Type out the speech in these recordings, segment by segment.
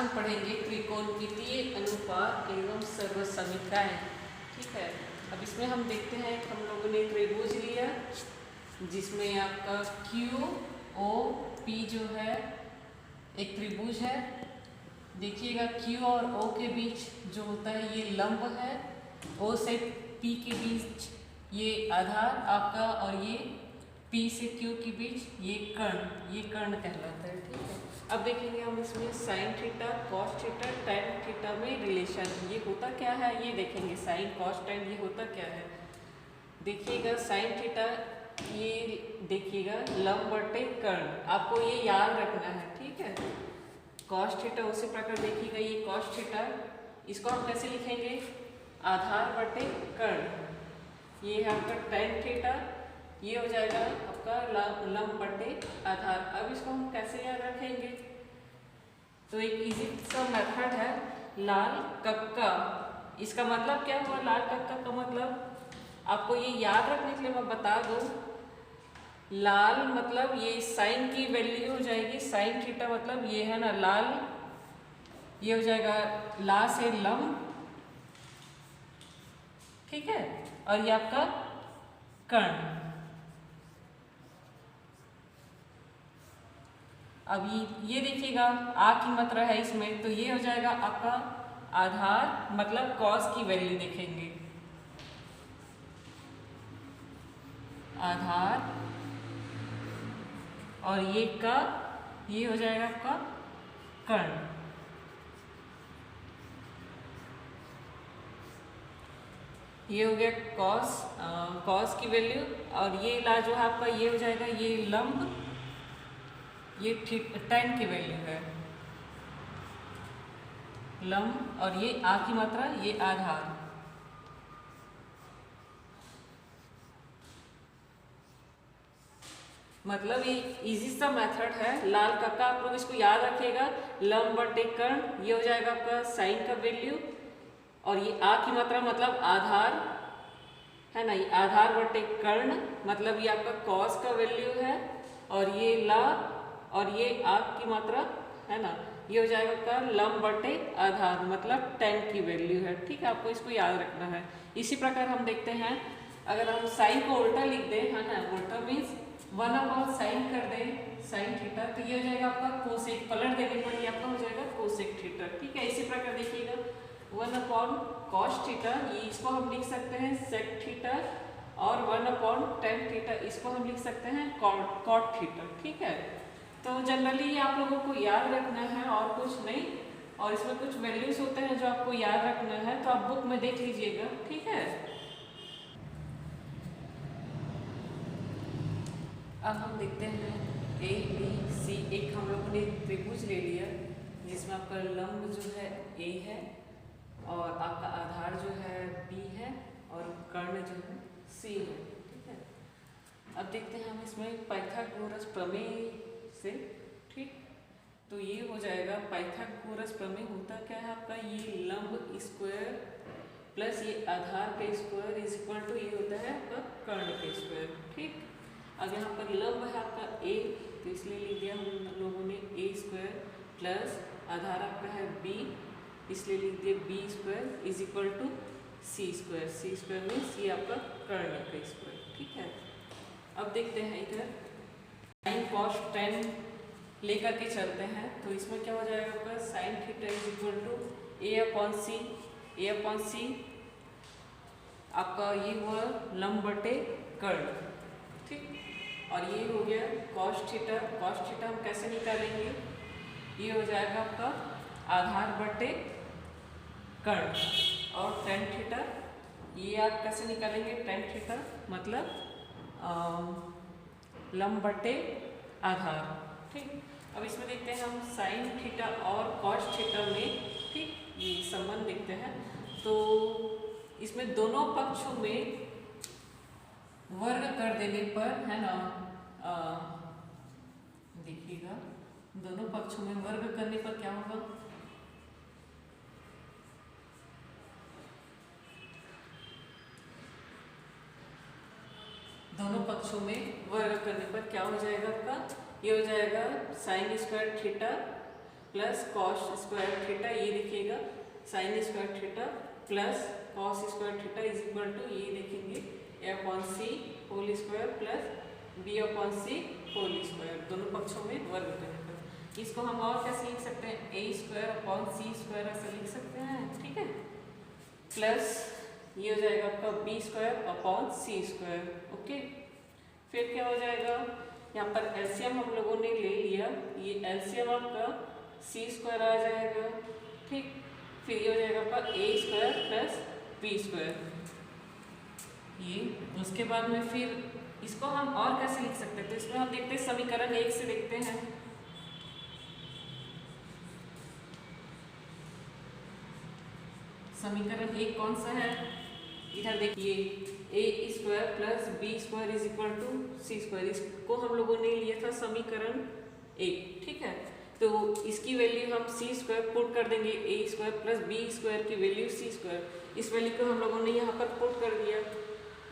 हम पढ़ेंगे त्रिकोणमितीय अनुपात एवं सर्वसमीकरण। ठीक है, अब इसमें हम देखते हैं हम लोगों ने त्रिभुज लिया जिसमें आपका क्यू ओ पी जो है एक त्रिभुज है। देखिएगा क्यू और ओ के बीच जो होता है ये लंब है, ओ से पी के बीच ये आधार आपका, और ये पी से क्यू के बीच ये कर्ण कहलाता है। ठीक है, अब देखेंगे हम इसमें sine theta cos theta tan theta में रिलेशन ये होता क्या है, ये देखेंगे। साइन कॉस टैन ये होता क्या है, देखिएगा। साइन थीटा ये देखिएगा लंब बटे कर्ण, आपको ये याद रखना है। ठीक है, कॉस थीटा उसी प्रकार देखिएगा ये कॉस थीटा, इसको हम कैसे लिखेंगे, आधार बटे कर्ण। ये है आपका टैन थीटा, ये हो जाएगा आपका लंब बटे आधार। अब इसको हम कैसे याद रखेंगे, तो एक इजी सा मेथड है लाल कक्का। इसका मतलब क्या हुआ, लाल कक्का का मतलब आपको ये याद रखने के लिए मैं बता दूं। लाल मतलब ये साइन की वैल्यू हो जाएगी, साइन थीटा मतलब ये है ना लाल, ये हो जाएगा ला से लंब। ठीक है, और ये आपका कर्ण। अब ये देखिएगा आ की मात्रा है इसमें, तो ये हो जाएगा आपका आधार मतलब कॉस की वैल्यू देखेंगे, आधार, और ये हो जाएगा आपका कर्ण। ये हो गया कॉस की वैल्यू, और ये ला जो है आपका ये हो जाएगा ये लंब, ये टैन की वैल्यू है लंब, और ये आ की मात्रा ये आधार। मतलब ये इजी सा मेथड है लाल कक्का, आप लोग इसको याद रखिएगा। लंब बटे कर्ण ये हो जाएगा आपका साइन का वैल्यू, और ये आ की मात्रा मतलब आधार है ना, ये आधार बटे कर्ण मतलब ये आपका कॉस का वैल्यू है, और ये ला और ये आ की मात्रा है ना, ये हो जाएगा आपका लंब बटे आधार मतलब टैन की वैल्यू है। ठीक है, आपको इसको याद रखना है। इसी प्रकार हम देखते हैं अगर हम साइन को उल्टा लिख दें, है ना, उल्टा मीन्स 1/sin कर दें साइन थीटा, तो ये हो जाएगा आपका कोसेक, पलट देने पर ये आपका हो जाएगा कोसेक थीटा। ठीक है, इसी प्रकार देखिएगा 1/cos थीटा, ये इसको हम लिख सकते हैं सेक थीटा, और 1/tan थीटा इसको हम लिख सकते हैं कॉट थीटा। ठीक है, तो जनरली आप लोगों को याद रखना है और कुछ नहीं, और इसमें कुछ वैल्यूज होते हैं जो आपको याद रखना है, तो आप बुक में देख लीजिएगा। ठीक है, अब हम देखते हैं ए बी सी, एक हम लोगों ने त्रिभुज ले लिया जिसमें आपका लंब जो है ए है, और आपका आधार जो है बी है, और कर्ण जो है सी है। ठीक है, अब देखते हैं हम इसमें पाइथागोरस प्रमेय से। ठीक, तो ये हो जाएगा पाइथागोरस प्रमेय होता क्या है आपका, ये लंब स्क्वायर प्लस ये आधार का स्क्वायर इज इक्वल टू ये होता है आपका कर्ण का स्क्वायर। ठीक, अब यहाँ पर लंब है आपका ए, तो इसलिए लिख दिया हम लोगों ने ए स्क्वायर, प्लस आधार आपका है बी, इसलिए लिख दिया b square is equal to C square. C square means ये आपका कर्ण का स्क्वायर। ठीक है, अब देखते हैं इधर साइन कॉस टैन लेकर के चलते हैं, तो इसमें क्या हो जाएगा आपका sine theta is equal to A upon C आपका ये हुआ लंब बटे कर्ण। ठीक, और ये हो गया कॉस थीटा हम कैसे निकालेंगे, ये हो जाएगा आपका आधार बटे कर्ण, और टैन थीटा ये आप कैसे निकालेंगे, टैन थीटा मतलब लंब बटे आधार। ठीक, अब इसमें देखते हैं हम साइन थीटा और कॉस थीटा में, ठीक, ये संबंध देखते हैं। तो इसमें दोनों पक्षों में वर्ग कर देने पर है ना, देखिएगा दोनों पक्षों में वर्ग करने पर क्या होगा, दोनों पक्षों में वर्ग करने पर क्या हो जाएगा आपका, ये हो जाएगा sine square theta plus cos square theta, ये देखिएगा sine square theta plus cos square theta is equal to ये देखेंगे A upon C whole square plus B upon C whole square, दोनों पक्षों में वर्ग करेंगे। इसको हम और कैसे लिख सकते हैं, ए स्क्वायर अपॉन सी स्क्वायर ऐसे लिख सकते हैं, ठीक है। प्लस ये हो जाएगा आपका बी स्क्वायर अपॉन सी स्क्वायर, ओके। फिर क्या हो जाएगा, यहाँ पर एलसीएम हम लोगों ने ले लिया, ये एलसीएम आपका सी स्क्वायर आ जाएगा, ठीक। फिर ये हो जाएगा आपका ए स्क्वायर प्लस बी स्क्वायर, ये उसके बाद में फिर इसको हम और कैसे लिख सकते हैं, तो इसमें हम देखते हैं समीकरण 1 से देखते हैं। समीकरण 1 कौन सा है, इधर देखिए A square plus B square is equal to C square, इसको हम लोगों ने लिया था समीकरण 1, ठीक है। तो इसकी वैल्यू हम सी स्क्वायर पुट कर देंगे, ए स्क्वायर प्लस बी स्क्वायर की वैल्यू सी स्क्वायर, इस वैल्यू को हम लोगों ने यहाँ पर पुट कर दिया,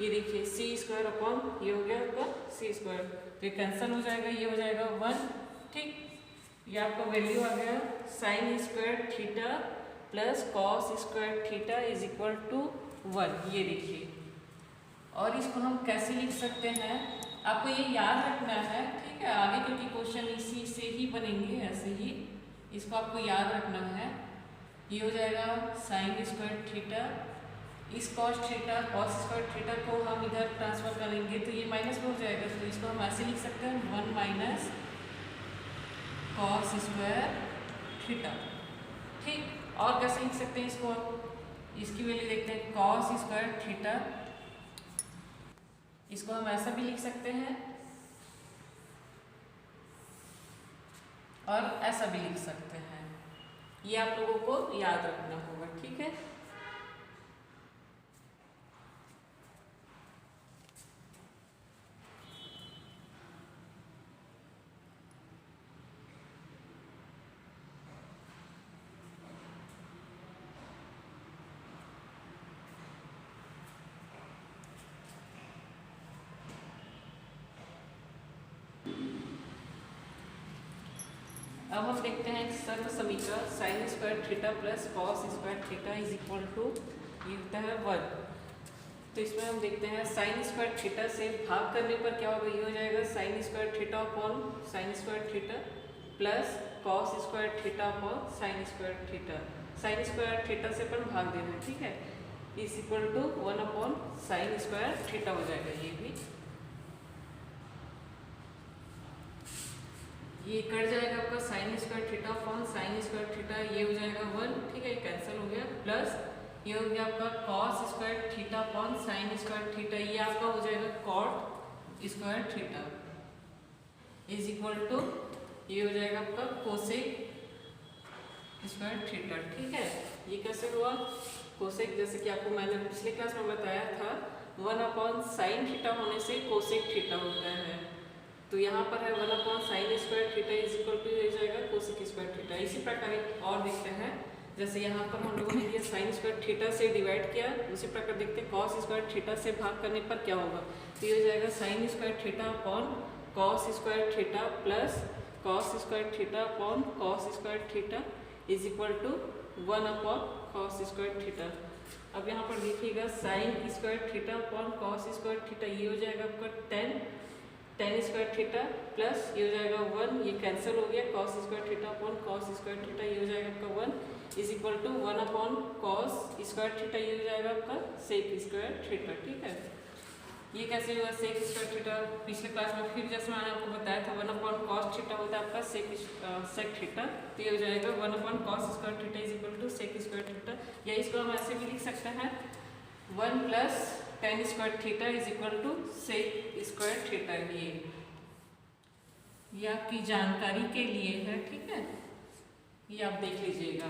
ये देखिए सी स्क्वायर अपॉन ये हो गया आपका सी स्क्वायर, तो ये कैंसिल हो जाएगा, ये हो जाएगा 1, ठीक। ये आपका वैल्यू आ गया sine square theta plus cos square theta is equal to 1, ये देखिए। और इसको हम कैसे लिख सकते हैं, आपको ये याद रखना है, ठीक है, आगे क्योंकि क्वेश्चन इसी से ही बनेंगे, ऐसे ही इसको आपको याद रखना है। ये हो जाएगा साइन स्क्वायर थीटा, इस cos theta cos square theta को हम इधर ट्रांसफर करेंगे तो ये माइनस में हो जाएगा, तो इसको हम ऐसे लिख सकते हैं 1 माइनस कॉस स्क्वायर थीटा, ठीक। और कैसे लिख सकते हैं इसको, इसकी वैल्यू देखते हैं कॉस स्क्वायर थीटा, इसको हम ऐसा भी लिख सकते हैं और ऐसा भी लिख सकते हैं, ये आप लोगों को याद रखना होगा, ठीक है। अब हम देखते हैं सर्व समीकरण sine square theta plus cos square theta is equal to ये होता है 1। तो इसमें हम देखते हैं साइन स्क्वायर थीटा से भाग करने पर क्या होगा, ये हो जाएगा sine square theta upon sine square theta plus cos square theta upon sine square theta, sine square theta से अपन भाग देना है, ठीक है, is equal to 1 upon sine square theta हो जाएगा, ये भी ये कट जाएगा आपका sine square theta upon sine square theta, ये हो जाएगा 1, ठीक है, कैंसिल हो गया। प्लस ये हो गया आपका cos square theta upon sine square theta, ये आपका हो जाएगा cot square theta is equal to ये हो जाएगा आपका कोसेक स्क्वायर थीटा, ठीक है। ये कैसे हुआ, कोसेक जैसे कि आपको मैंने पिछले क्लास में बताया था 1 अपॉन साइन थीटा होने से कोसेक थीटा होता है, तो यहाँ पर है 1 upon sine square theta is equal to हो जाएगा कोसेक स्क्वायर थीटा। इसी प्रकार एक और देखते हैं, जैसे यहाँ पर हम लोगों ने ये साइन स्क्वायर थीटा से डिवाइड किया, उसी प्रकार देखते हैं कॉस स्क्वायर थीटा से भाग करने पर क्या होगा, तो ये हो जाएगा sine square theta upon cos square theta plus cos square theta upon cos square theta is equal to 1 upon cos square theta. अब यहाँ पर देखिएगा sine square theta upon cos square theta, ये हो जाएगा आपका टेन स्क्वायर थीटा प्लस ये हो जाएगा 1, ये कैंसिल हो गया, cos square theta upon cos square theta, ये हो जाएगा आपका 1 is equal to 1 upon cos square theta, ये हो जाएगा आपका सेक स्क्वायर थीटा, ठीक है। ये कैसे हुआ सेक स्क्वायर थीटा, पिछले क्लास में फिर जैसे मैंने आपको बताया था 1 अपॉन कॉस थीटा होता है आपका सेक थीटा, तो ये हो जाएगा 1 upon cos square theta is equal to sec square theta, या इसको हम ऐसे भी लिख सकते हैं 1 plus tan square theta is equal to sec square theta. ये आपकी जानकारी के लिए है, ठीक है, ये आप देख लीजिएगा।